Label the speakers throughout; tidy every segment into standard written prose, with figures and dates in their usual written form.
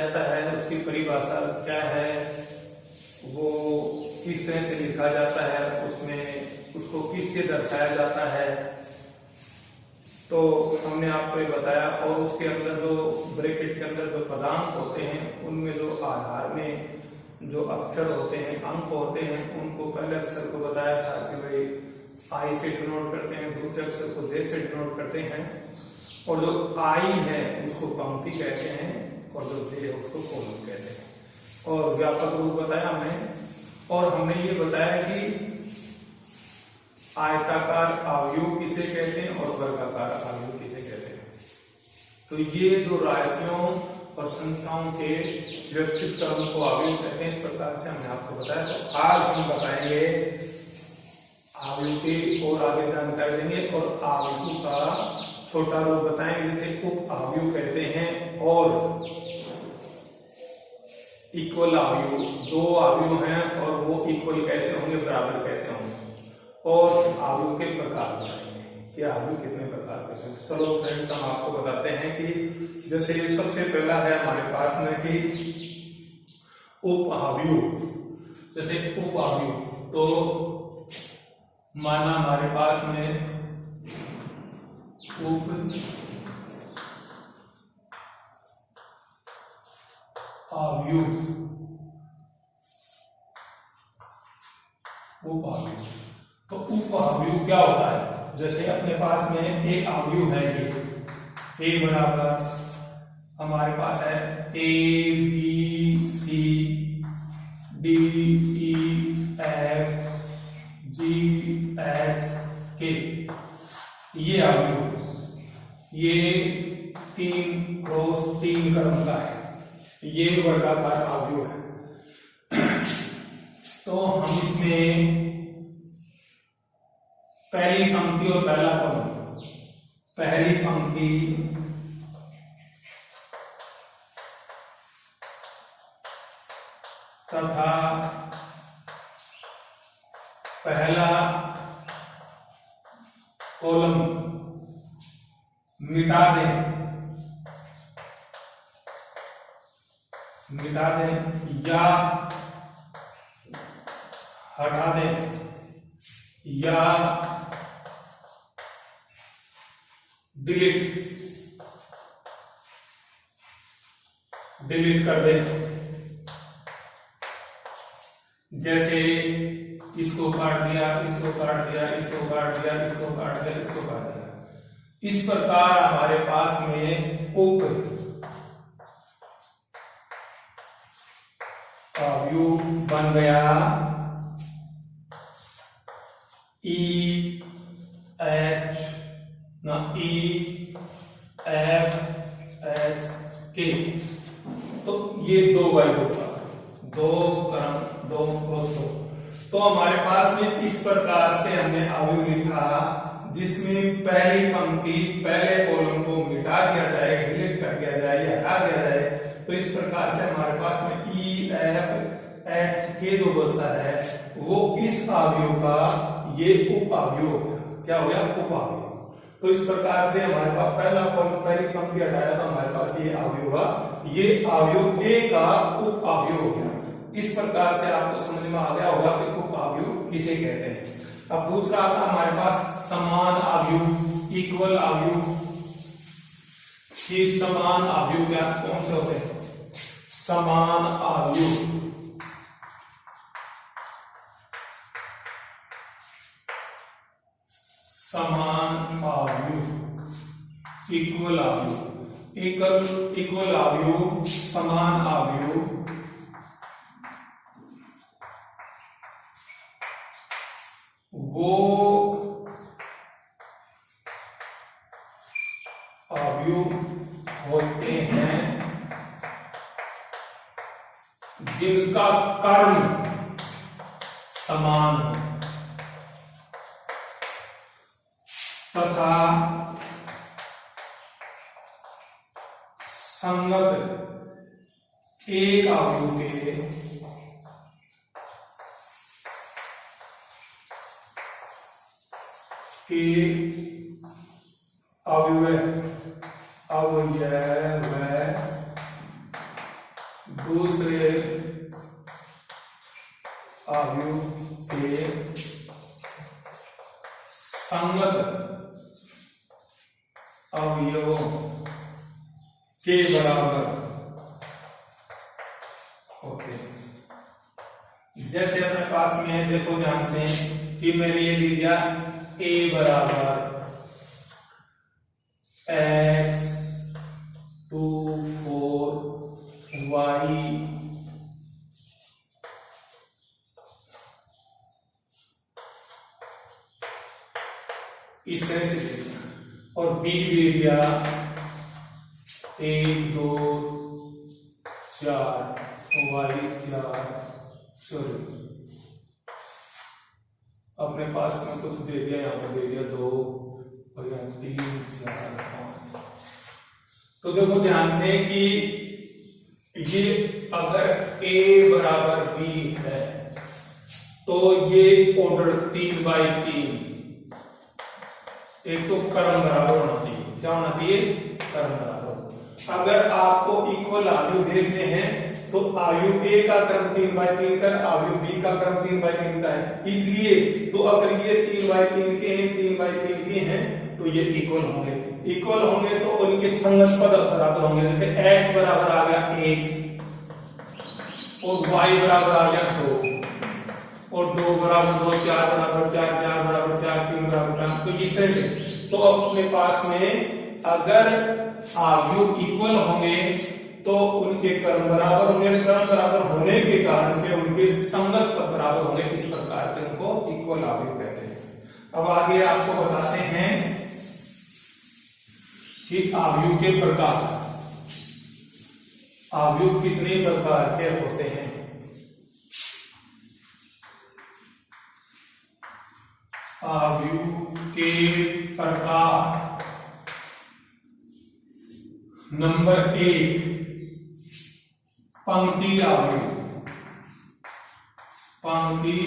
Speaker 1: जाता है, उसकी परिभाषा क्या है, वो किस तरह से लिखा जाता है, उसमें उसको किससे दर्शाया जाता है, तो हमने आपको ये बताया। और उसके अंदर जो ब्रैकेट के अंदर जो पदांक होते हैं, उनमें जो आधार में जो अक्षर होते हैं, अंक होते हैं, उनको पहले अक्षर को बताया था कि भाई आई से डिनोट करते हैं, दूसरे अक्षर को जे से डिनोट करते हैं, और जो आई है उसको पंक्ति कहते हैं और जो जे है उसको कॉलम कहते हैं। और व्यापक रूप बताया हमने, और हमने ये बताया कि आयताकार अवयव किसे कहते हैं और वर्गाकार अवयव किसे कहते हैं। तो ये जो राशियों और संख्याओं के व्यवस्थित क्रम को अवयव कहते हैं, इस प्रकार से हमने आपको बताया। तो आज हम बताएंगे अवयव की और आगे जानकारी देंगे, और अवयव का छोटा रूप बताएंगे जिसे उप अवयव कहते हैं, और इक्वल अवयव, दो अवयव हैं और वो इक्वल कैसे होंगे, बराबर कैसे होंगे, और अवयव के प्रकार बताएंगे कि अवयव कितने प्रकार के हैं। चलो फ्रेंड्स, हम आपको बताते हैं कि जैसे सबसे पहला है हमारे पास में कि उप अवयव। जैसे उप अवयव, तो माना हमारे पास में उप अवयव, उप अवयव। तो उप अवयव क्या होता है? जैसे अपने पास में एक अवयव है, ये ए बराबर हमारे पास है A B C D E F G H K, ये अवयव, ये 3x3 क्रम का है, ये वर्गाकार अवयव है। तो हम इसमें पहली पंक्ति और पहला कॉलम, पहली पंक्ति तथा पहला कॉलम मिटा दें या हटा दें या डिलीट कर दें। जैसे इसको काट दिया, इसको काट दिया, इसको काट दिया, इसको काट दिया, इसको काट दिया। इस प्रकार हमारे पास में उप अवयव बन गया ई एच के। तो ये दो बाई दो क्रम, दो क्रॉस दो। तो हमारे पास में इस प्रकार से हमने अवयव लिखा जिसमें पहली पंक्ति, पहले कॉलम को मिटा दिया जाए, डिलीट कर दिया जाए या हटा दिया जाए। तो इस प्रकार से हमारे पास में ई एफ एच के जो बचता है वो इस अवयव का ये उप अवयव हो गया। क्या हो गया? उप अवयव। तो इस प्रकार से हमारे पास पहला कॉलम, पहली पंक्ति हटाया तो हमारे पास ये अवयव हुआ, ये अवयव के का उप अवयव हो गया। इस प्रकार से आपको समझ में आ गया होगा कि उप अवयव किसे कहते हैं। अब दूसरा आता हमारे पास समान अवयव, इक्वल अवयव। ये समान अवयव क्या कौन से होते हैं? समान अवयव, समान अवयव, इक्वल अवयव, इक्वल अवयव, समान अवयव। वो अवयव होते हैं जिनका कर्म समान हो तथा संगत एक अवयव के अवयव दूसरे अवयव के संगत अवयवों के बराबर होते हैं। जैसे अपने पास में है, देखो ध्यान से कि मैंने ये दे दिया a बराबर x 2 4 y इस तरह से दे दिया, और b दे दिया 1 2 4 y 4 सॉरी अपने पास में कुछ दे दिया, यहाँ पर दे दिया 2 और यहाँ 3 4 5। तो देखो ध्यान से कि ये अगर a बराबर b है तो ये ऑर्डर 3/3 एक तो क्रम बराबर होना चाहिए। क्या होना चाहिए? क्रम बराबर। अगर आपको इक्वल आयु देखने हैं तो आयु a का क्रम 3/3 का, आयु b का क्रम 3/3 का है, इसलिए तो अगर ये 3/3 के हैं 3/3 के हैं तो ये इक्वल होंगे। इक्वल होंगे तो उनके संगत पद बराबर होंगे। जैसे x बराबर आ गया 1 और y बराबर आ गया 2 और 2 बराबर 2 4 बराबर 4 4 बराबर 4 3 बराबर 3। तो इस तरह से तो अपने पास में अगर आयु इक्वल होंगे तो उनके क्रम बराबर होंगे। क्रम बराबर होने के कारण से उनके संगत पद बराबर होंगे। इस प्रकार से उनको इक्वल आयु कहते हैं। अब आगे आपको बताते हैं कि आयु के प्रकार, आयु कितने प्रकार के होते हैं। आयु के प्रकार नंबर 1 पंक्ति आयु। पंक्ति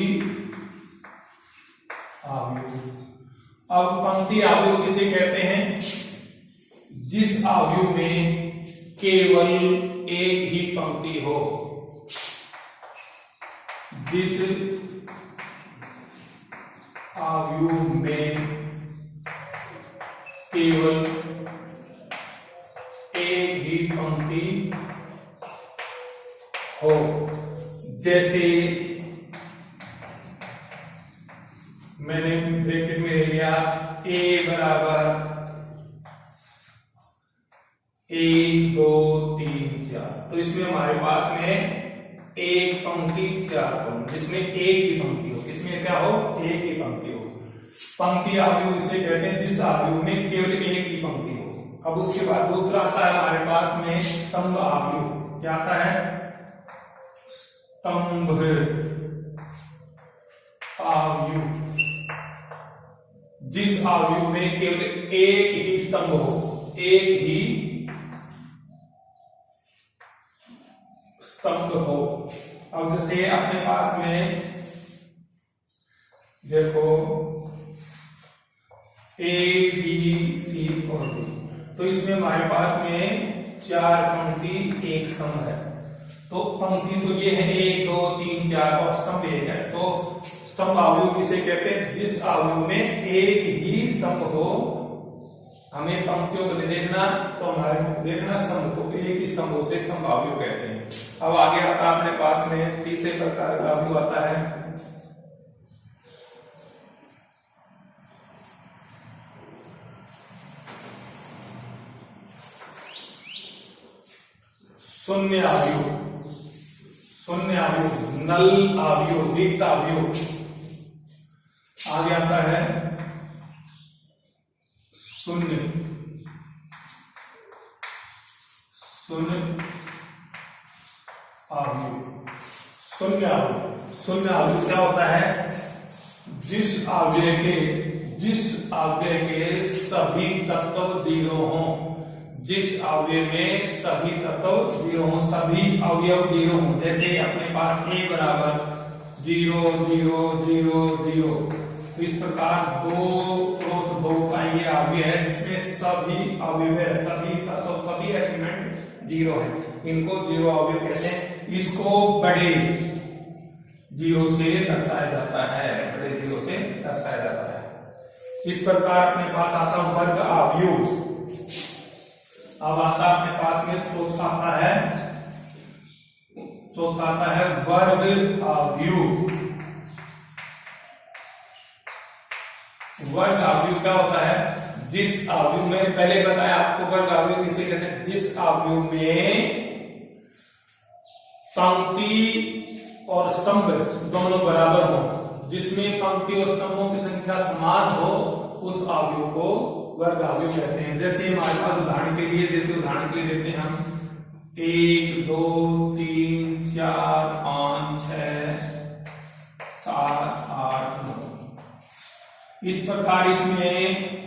Speaker 1: आयु, अब पंक्ति आयु किसे कहते हैं? जिस आयु में केवल एक ही पंक्ति हो। जिस आयु में केवल एक ही पंक्ति हो। जैसे मैंने ब्रैकेट में ले लिया a बराबर 1 2 3 4, तो इसमें हमारे पास में एक पंक्ति 4 कॉलम, जिसमें एक ही पंक्ति हो। इसमें क्या हो? एक ही पंक्ति हो। पंक्ति आयु इसे कहते हैं जिस आयु में केवल एक ही पंक्ति हो। अब उसके बाद दूसरा आता है हमारे पास में स्तंभ आयु। क्या आता है? स्तंभ आयु, जिस आयु में केवल एक ही स्तंभ हो। एक ही स्तंभ हो। अब जैसे अपने पास में देखो A B C और D, तो इसमें हमारे पास में 4 पंक्ति एक स्तंभ है। तो पंक्ति तो ये है 1 2 3 4 और स्तंभ 1 है। तो स्तंभ आयु किसे कहते हैं? जिस आयु में एक ही स्तंभ हो। हमें पंक्तियों को देखना, तो हमारे देखना स्तंभ, तो एक ही स्तंभ उसे स्तंभ आयु कहते हैं। अब आगे आता है अपने पास में तीसरे प्रकार का आयु आता है शून्य आयु। शून्य आयु, नल आयु, रिक्त आयु। आगे आता है शून्य। शून्य आयु। शून्य आयु, शून्य आयु क्या होता है? जिस आव्यय के सभी तत्व 0 हों। जिस अवयव में सभी तत्व 0 हों, सभी अवयव 0 हों। जैसे अपने पास a बराबर 0 0 0 0, तो इस प्रकार 2 × 2 का ये अवयव है जिसमें सभी अवयव है, सभी तत्व, सभी एलिमेंट जीरो है, इनको जीरो अवयव कहते हैं। इसको बड़े जीरो से दर्शाया जाता है, बड़े जीरो से दर्शाया जाता है। इस प्रकार अपने पास आता वर्ग अवयव। अब आता अपने पास में चौथा आता है वर्ग अवयव। वर्ग अवयव क्या होता है? जिस अवयव में, पहले बताया आपको वर्ग अवयव किसे कहते हैं, जिस अवयव में पंक्ति और स्तंभ दोनों बराबर हो, जिसमें पंक्ति और स्तंभों की संख्या समान हो, उस अवयव को वर्ग अवयव कहते हैं। जैसे हमारे पास उदाहरण के लिए देते हैं हम 1 2 3 4 5 6 7 8 9। इस प्रकार इसमें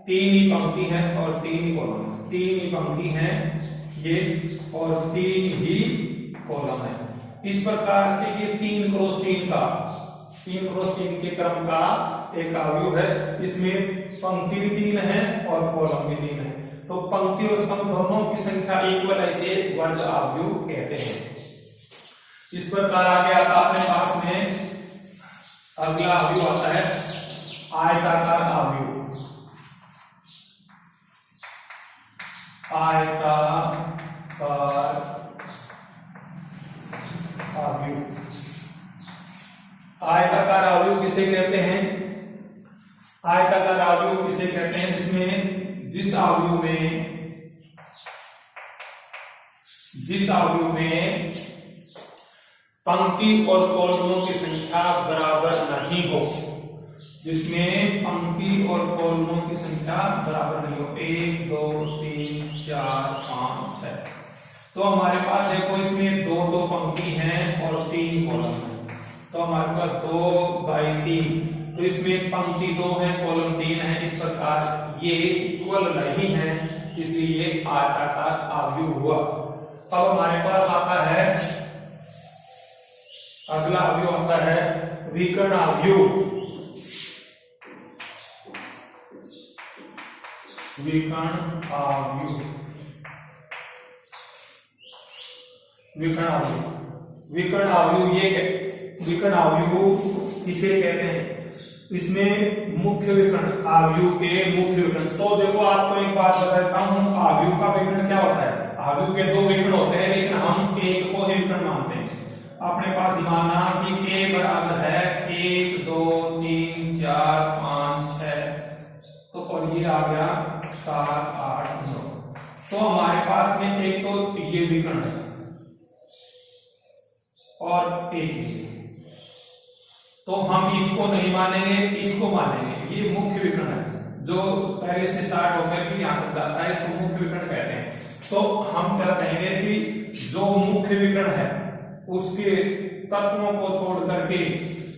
Speaker 1: 3 ही पंक्ति है और 3 ही कॉलम, 3 ही पंक्ति है ये और 3 ही कॉलम है। इस प्रकार से ये 3 क्रॉस 3 के क्रम का एक अवयव है। इसमें पंक्ति भी 3 है और कॉलम भी 3 है, तो पंक्ति और स्तंभ दोनों की संख्या इक्वल, ऐसे वर्ग अवयव कहते हैं। इस प्रकार आगे आता अपने पास में अगला अवयव आता है आयताकार अवयव। आयताकार अवयव किसे कहते हैं? आयताकार अवयव किसे कहते हैं? जिस अवयव में पंक्ति और कॉलमों की संख्या बराबर नहीं हो, जिसमें पंक्ति और कॉलमों की संख्या बराबर नहीं हो, 1 2 3 4 5 6। तो हमारे पास देखो इसमें 2 पंक्ति हैं और 3 कॉलम हैं, तो हमारे पास 2 बाई 3, तो इसमें पंक्ति 2 है, कॉलम 3 है। इस प्रकार ये इक्वल नहीं है, इसलिए आयताकार अवयव हुआ। अब हमारे पास आता है अगला अवयव आता है विकर्ण अवयव। विकर्ण अवयव किसे कहते हैं? इसमें मुख्य विकर्ण, अवयव के मुख्य विकर्ण। तो देखो आपको एक बात बताता हूं, अवयव का विकर्ण क्या होता है? अवयव के 2 विकर्ण होते हैं, लेकिन हम एक को ही विकर्ण मानते हैं। अपने पास माना कि k बराबर है 1 2 3 4 5 6, तो और ये आ गया 7 8 9। तो हमारे पास में एक तो ये विकर्ण है और एक, तो हम इसको नहीं मानेंगे, इसको मानेंगे। ये मुख्य विकर्ण है, जो पहले से स्टार्ट होकर के यहां तक जाता है, इसको मुख्य विकर्ण कहते हैं। तो हम क्या कहेंगे कि जो मुख्य विकर्ण है उसके तत्वों को छोड़ करके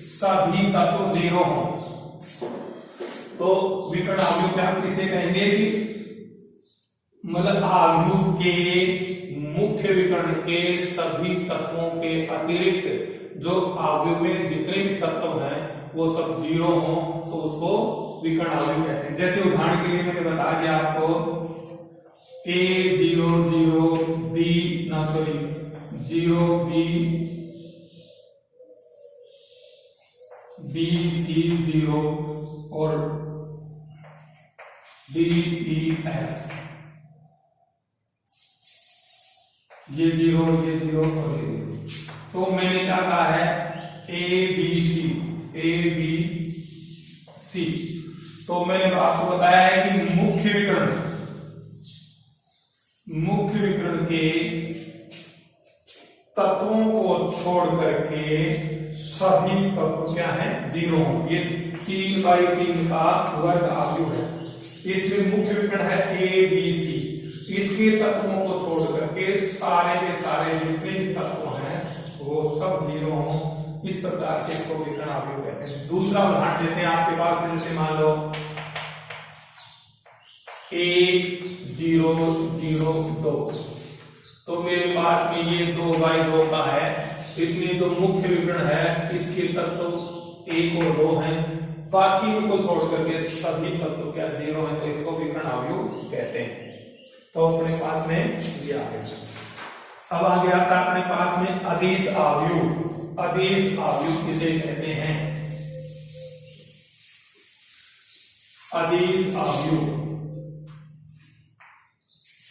Speaker 1: सभी तत्व 0 हो, तो विकर्ण अवयव क्या हम किसे कहेंगे कि मतलब अवयव के मुख्य विकर्ण के सभी तत्वों के अतिरिक्त जो अवयव में जितने भी तत्व हैं वो सब 0 हो, तो उसको विकर्ण अवयव कहते हैं। जैसे उदाहरण के लिए मैंने बता दिया आपको A 0 0 B 0 B C 0 और D E F, ये 0 और ये 0। तो मैंने क्या कहा है A B C। तो मैंने आपको बताया है कि मुख्य विकर्ण के तत्वों को छोड़ करके सभी तत्व क्या है 0 हो। ये 3 बाई 3 का वर्ग अवयव है। इसमें मुख्य विकर्ण है A B C, इसके तत्वों को छोड़ करके सारे के सारे जितने भी तत्व हैं वो सब 0 हो। इस प्रकार से इसको विकर्ण अवयव कहते हैं। दूसरा उदाहरण देते हैं आपके पास में, जैसे मान लो 1 0 0 2, तो मेरे पास में ये 2 बाई 2 का है। इसमें जो मुख्य विकर्ण है इसके तत्व 1 और 2 हैं, बाकी उनको छोड़ करके सभी तत्व क्या 0 है, तो इसको विकर्ण अवयव कहते हैं। तो अपने पास में ये आ गया। अब आगे आता है अपने पास में अदिश अवयव। अदिश अवयव किसे कहते हैं? अदिश अवयव,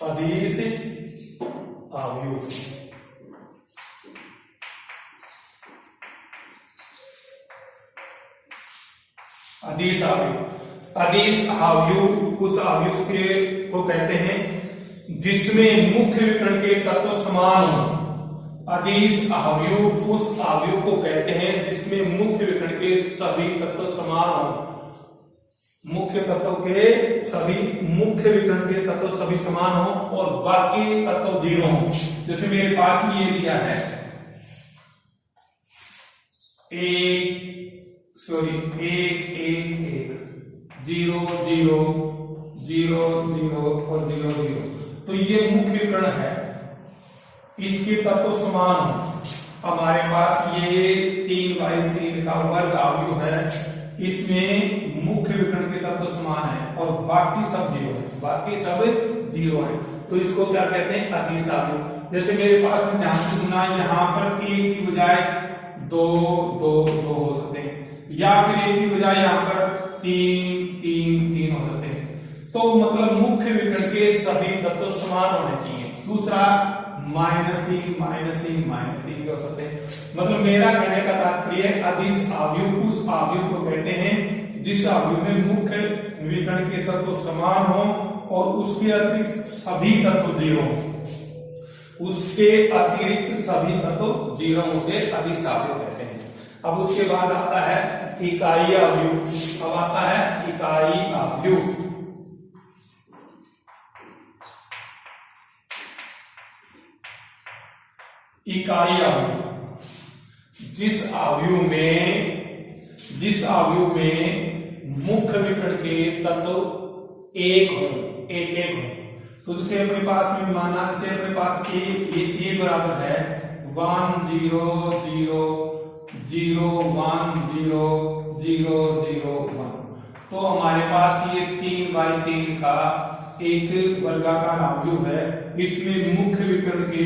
Speaker 1: अदिश अवयव। अदिश अवयव, अदिश अवयव उस अवयव के को कहते हैं जिसमें मुख्य विकर्ण के तत्व समान हो। अदिश अवयव उस अवयव को कहते हैं जिसमें मुख्य विकर्ण के सभी तत्व समान हो। मुख्य तत्व के सभी, मुख्य विकर्ण के तत्व सभी समान हो और बाकी तत्व जीरो हो। जैसे मेरे पास में ये दिया है एक 0 0 0 0 और 0 0, तो ये मुख्य विकर्ण है, इसके तत्व समान हो। हमारे पास ये 3/3 का वर्ग अवयव है, इसमें मुख्य विकर्ण के तत्व समान है और बाकी सब जीरो है, बाकी सब जीरो है, तो इसको क्या कहते हैं? अदिश अवयव। जैसे मेरे पास में ध्यान से सुना, यहाँ पर एक की बजाय दो हो सकते हैं, या फिर एक की बजाय यहाँ पर 3 हो सकते हैं। तो मतलब मुख्य विकर्ण के सभी तत्व समान होने चाहिए। दूसरा -3 हो सकते हैं। मतलब मेरा कहने का तात्पर्य अदिश अवयव उस अवयव को कहते हैं जिस अवयव में मुख्य विकर्ण के तत्व समान हो और उसके अतिरिक्त सभी तत्व जीरो हो। उसके अतिरिक्त सभी तत्व जीरो से अदिश अवयव कहते हैं। अब उसके बाद आता है इकाई अवयव। अब आता है इकाई अवयव। इकाई अवयव जिस अवयव में मुख्य विकर्ण के तत्व एक हो। तो जैसे अपने पास में माना, जैसे अपने पास ए बराबर है 1 0 0 0 1 0 0 0 1, तो हमारे पास ये 3/3 का एक वर्गाकार अवयव है। इसमें मुख्य विकर्ण के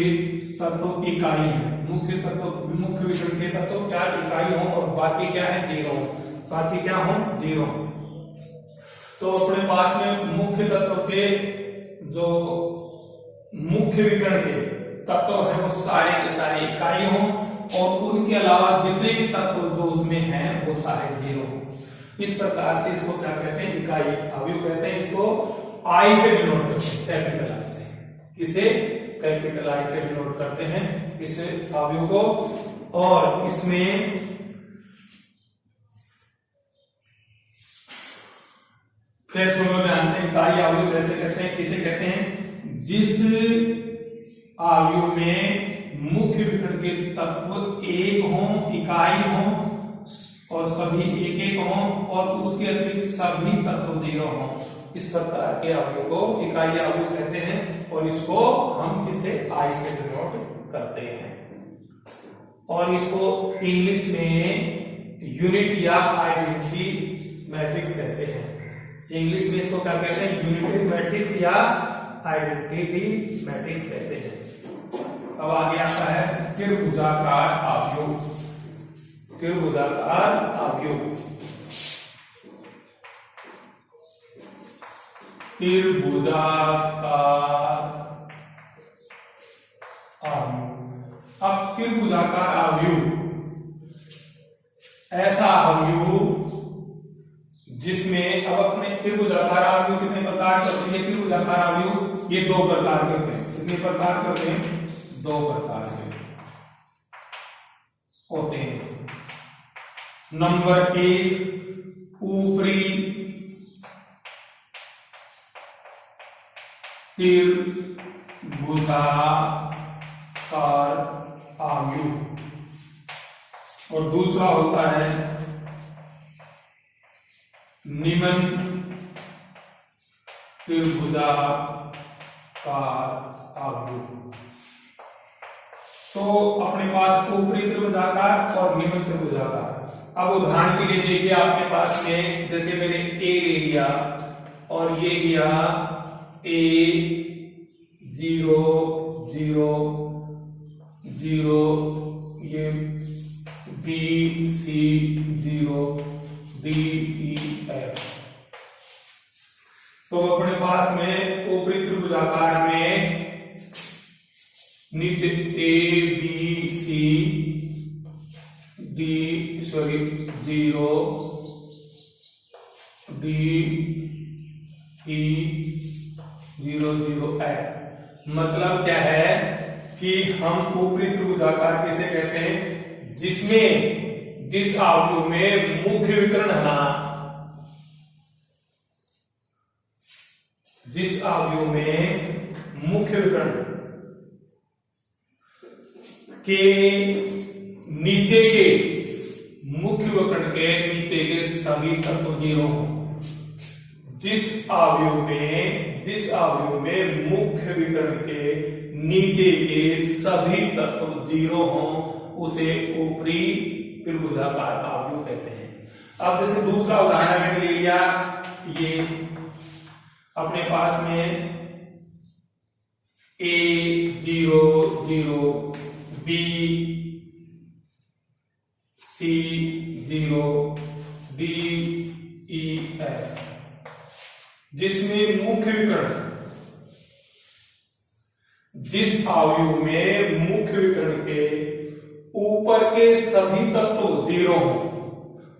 Speaker 1: तत्व इकाई है, मुख्य विकर्ण के तत्व क्या इकाई हो और बाकी क्या है? जीरो। बाकी क्या हो? जीरो। तो अपने पास में मुख्य तत्व के जो मुख्य विकर्ण के तत्व है वो सारे के सारे इकाई हो और उनके अलावा जितने भी तत्व जो उसमें हैं वो सारे जीरो हो। इस प्रकार से इसको क्या कहते हैं? इकाई अवयव कहते हैं। इसको आई से डिनोट करते हैं, कैपिटल आई से। किसे? कैपिटल आई से डिनोट करते हैं इस अवयव को। और इसमें फिर सुनो ध्यान से, इकाई अवयव कैसे कहते हैं? किसे कहते हैं? जिस अवयव में मुख्य विकर्ण के तत्व एक हो, इकाई हो और सभी एक हो और उसके अतिरिक्त सभी तत्व जीरो हो। इस प्रकार के अवयव को इकाई अवयव कहते हैं और इसको हम किसे? आई से डिनोट करते हैं। और इसको इंग्लिश में यूनिट या आइडेंटिटी मैट्रिक्स कहते हैं। इंग्लिश में इसको क्या कहते हैं? यूनिटरी मैट्रिक्स या आइडेंटिटी मैट्रिक्स कहते हैं। अब आगे आता है त्रिभुजाकार अवयव। त्रिभुजाकार अवयव, त्रिभुजाकार अवयव। अब त्रिभुजाकार अवयव ऐसा अवयव जिसमें, अब अपने त्रिभुजाकार अवयव कितने प्रकार के होते हैं? त्रिभुजाकार अवयव ये 2 प्रकार के होते हैं। कितने प्रकार के होते हैं? 2 प्रकार के होते हैं। नंबर 1 ऊपरी त्रिभुजाकार अवयव और दूसरा होता है निम्न त्रिभुजाकार अवयव। तो अपने पास ऊपरी त्रिभुजाकार और निम्न त्रिभुजाकार। अब उदाहरण के लिए देखिए, आपके पास में जैसे मैंने ए ले लिया और ये लिया A 0 0 0, ये B C 0 D E F। तो अपने पास में ऊपरी त्रिभुजाकार में नीचे A B C D 0 D E 0 0 F। मतलब क्या है कि हम ऊपरी त्रिभुजाकार किसे कहते हैं, जिस आव्यूह में मुख्य विकर्ण है ना, जिस आव्यूह में मुख्य विकर्ण के नीचे के मुख्य विकर्ण के नीचे के सभी तत्व 0 हो। जिस आव्यूह में मुख्य विकर्ण के नीचे के सभी तत्व 0 हो, उसे ऊपरी त्रिभुजाकार आव्यूह कहते हैं। अब जैसे दूसरा उदाहरण मैंने ले लिया, ये अपने पास में A 0 0 B C 0 D E F, जिसमें मुख्य विकर्ण, जिस आव्यूह में मुख्य विकर्ण के ऊपर के सभी तत्व 0 हो,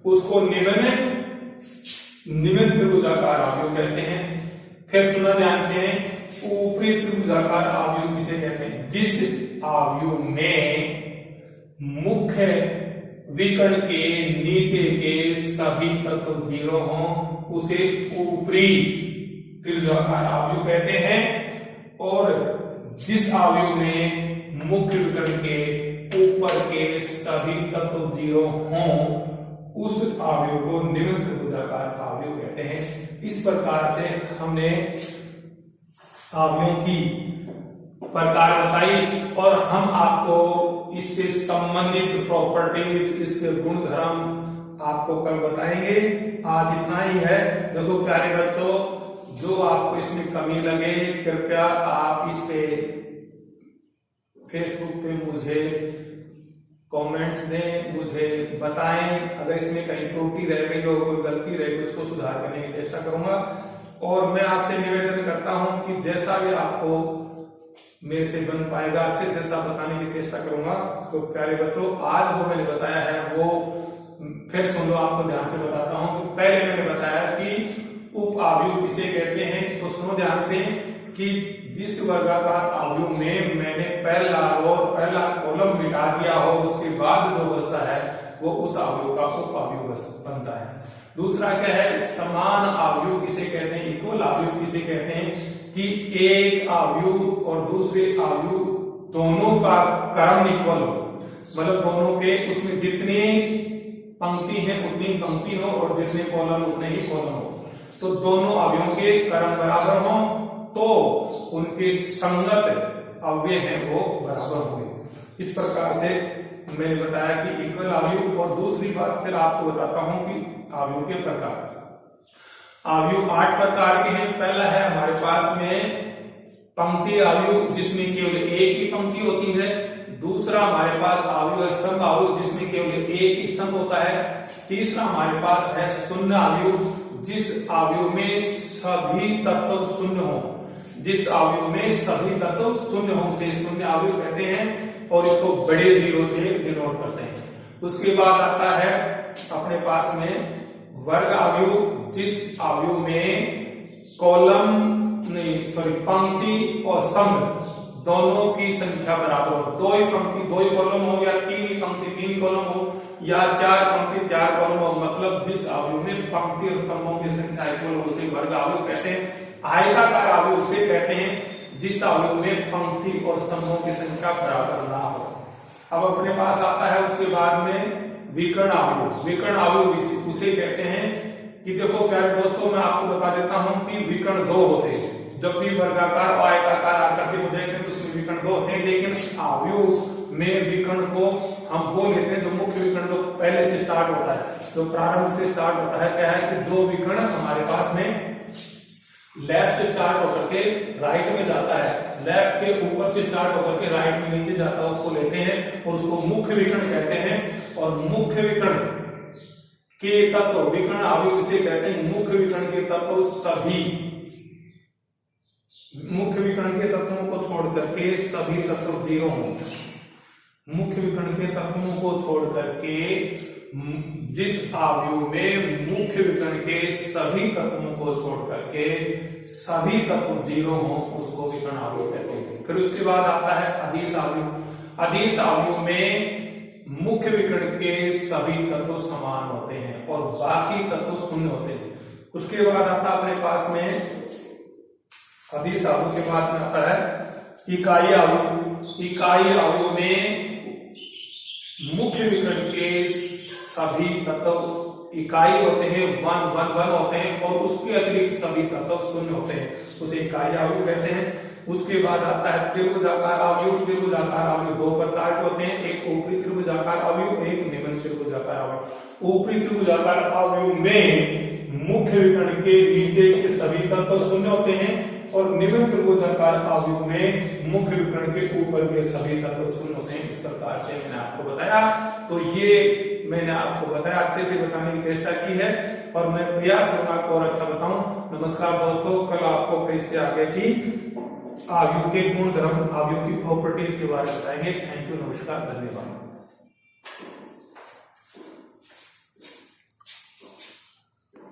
Speaker 1: उसको निम्न त्रिभुजाकार आव्यूह कहते हैं। फिर सुना ध्यान से, ऊपरी त्रिभुजाकार आव्यूह किसे कहते हैं, जिस आव्यूह में मुख्य विकर्ण के नीचे के सभी तत्व 0 हो, उसे ऊपरी त्रिभुजाकार आव्यूह कहते हैं। और जिस आव्यूह में मुख्य विकर्ण के ऊपर के सभी तत्व 0 हों, उस आव्यूह को निम्न त्रिभुजाकार आव्यूह कहते हैं। इस प्रकार से हमने आव्यूहों की प्रकार बताई और हम आपको इससे संबंधित प्रॉपर्टीज, इसके गुणधर्म आपको कल बताएंगे। आज इतना ही है। देखो प्यारे बच्चों, जो आपको इसमें कमी लगे कृपया आप इस पे फेसबुक पे मुझे कमेंट्स दें, मुझे बताएं। अगर इसमें कहीं त्रुटि रह गई हो, कोई गलती रह गई, उसको सुधार करने की चेष्टा करूंगा। और मैं आपसे निवेदन करता हूं कि जैसा भी आपको मेरे से बन पाएगा अच्छे से सब बताने की चेष्टा करूंगा। तो प्यारे बच्चों, आज जो मैंने बताया है वो फिर सुन लो, आपको ध्यान से बताता हूं। तो पहले मैंने बताया कि उप आव्यूह किसे कहते हैं, तो सुनो ध्यान से कि जिस वर्गाकार आव्यूह में मैंने पहला कॉलम मिटा दिया हो, उसके बाद जो बचता है वो उस आव्यूह का उप आव्यूह बनता है। दूसरा क्या है, समान आव्यूह किसे कहते हैं, इक्वल आव्यूह किसे कहते हैं, कि एक आव्यूह और दूसरे आव्यूह दोनों का क्रम इक्वल हो, मतलब दोनों के उसमें जितनी पंक्ति है उतनी पंक्ति हो और जितने कॉलम उतने ही कॉलम हो। तो दोनों आव्यूहों के क्रम बराबर हो तो उनके संगत अव्यय हैं वो बराबर होंगे। इस प्रकार से मैंने बताया कि इक्वल आव्यूह। और दूसरी बात फिर आपको बताता हूं कि आव्यूह के प्रकार। आव्यूह 8 प्रकार के हैं। पहला है हमारे पास में पंक्ति आव्यूह, जिसमें केवल एक ही पंक्ति होती है। दूसरा हमारे पास आव्यूह स्तंभ आव्यूह, जिसमें केवल एक स्तंभ होता है। तीसरा हमारे पास है शून्य आव्यूह, जिस आव्यूह में सभी तत्व शून्य हो, जिस आव्यूह में सभी तत्व शून्य हो उसे शून्य आव्यूह कहते हैं और इसको बड़े 0 से डिनोट करते हैं। उसके बाद आता है अपने पास में वर्ग आव्यूह, जिस आव्यूह में पंक्ति और स्तंभ दोनों की संख्या बराबर हो। 2 ही पंक्ति 2 ही कॉलम हो, या 3 ही पंक्ति 3 ही कॉलम हो, या 4 पंक्ति 4 कॉलम हो। मतलब जिस आव्यूह में पंक्ति और स्तंभों की संख्या इक्वल हो उसे वर्ग आव्यूह कहते हैं। आयताकार आव्यूह उसे कहते हैं जिस आव्यूह में पंक्ति और स्तंभों की संख्या बराबर ना हो। अब अपने पास आता है उसके बाद में विकर्ण आव्यूह। विकर्ण आव्यूह उसे कहते हैं कि देखो प्यारे दोस्तों, मैं आपको बता देता हूं कि विकर्ण 2 होते हैं। जब भी वर्गाकार और आयताकार आकृति हो जाएगी तो उसमें विकर्ण 2 होते हैं। लेकिन आव्यूह में विकर्ण को हम वो लेते हैं जो मुख्य विकर्ण जो पहले से स्टार्ट होता है, जो प्रारंभ से स्टार्ट होता है। क्या है कि जो विकर्ण हमारे पास में लेफ्ट से स्टार्ट होकर के राइट में जाता है, लेफ्ट के ऊपर से स्टार्ट होकर के राइट में नीचे जाता है, उसको लेते हैं और उसको मुख्य विकर्ण कहते हैं। और मुख्य विकर्ण के तत्व, विकर्ण अवयव इसे कहते हैं। मुख्य विकर्ण के तत्व सभी, मुख्य विकर्ण के तत्वों को छोड़ करके सभी तत्व जीरो होंगे। मुख्य विकर्ण के तत्वों को छोड़ करके जिस अवयव में मुख्य विकर्ण के सभी तत्वों को छोड़ करके सभी तत्व जीरो हो उसको विकर्ण अवयव कहते हैं। फिर उसके बाद आता है अदिश अवयव। अदिश अवयव में मुख्य विकर्ण के सभी तत्व समान होते हैं और बाकी तत्व शून्य होते हैं। उसके बाद आता है अपने पास में अदिश अवयव के बाद में आता है इकाई अवयव। इकाई अवयव में मुख्य विकर्ण के सभी तत्व इकाई होते हैं, वन वन वन होते हैं और उसके अतिरिक्त सभी तत्व शून्य होते हैं, उसे इकाई अवयव कहते हैं। उसके बाद आता है त्रिभुजाकार अवयव। त्रिभुजाकार अवयव दो प्रकार के होते हैं, एक ऊपरी त्रिभुजाकार अवयव, एक निम्न त्रिभुजाकार अवयव। ऊपरी त्रिभुजाकार अवयव में मुख्य विकर्ण के नीचे के सभी तत्व शून्य होते हैं और निम्न त्रिभुजाकार अवयव में मुख्य विकर्ण के ऊपर के सभी तत्व शून्य होते हैं। इस प्रकार से मैंने आपको बताया। तो ये मैंने आपको बताया, अच्छे से बताने की चेष्टा की है और मैं प्रयास करूंगा आपको और अच्छा बताऊं। नमस्कार दोस्तों, कल आपको फिर से आगे की अवयव के गुण धर्म, अवयव की प्रॉपर्टीज के बारे में बताएंगे। थैंक यू, नमस्कार, धन्यवाद।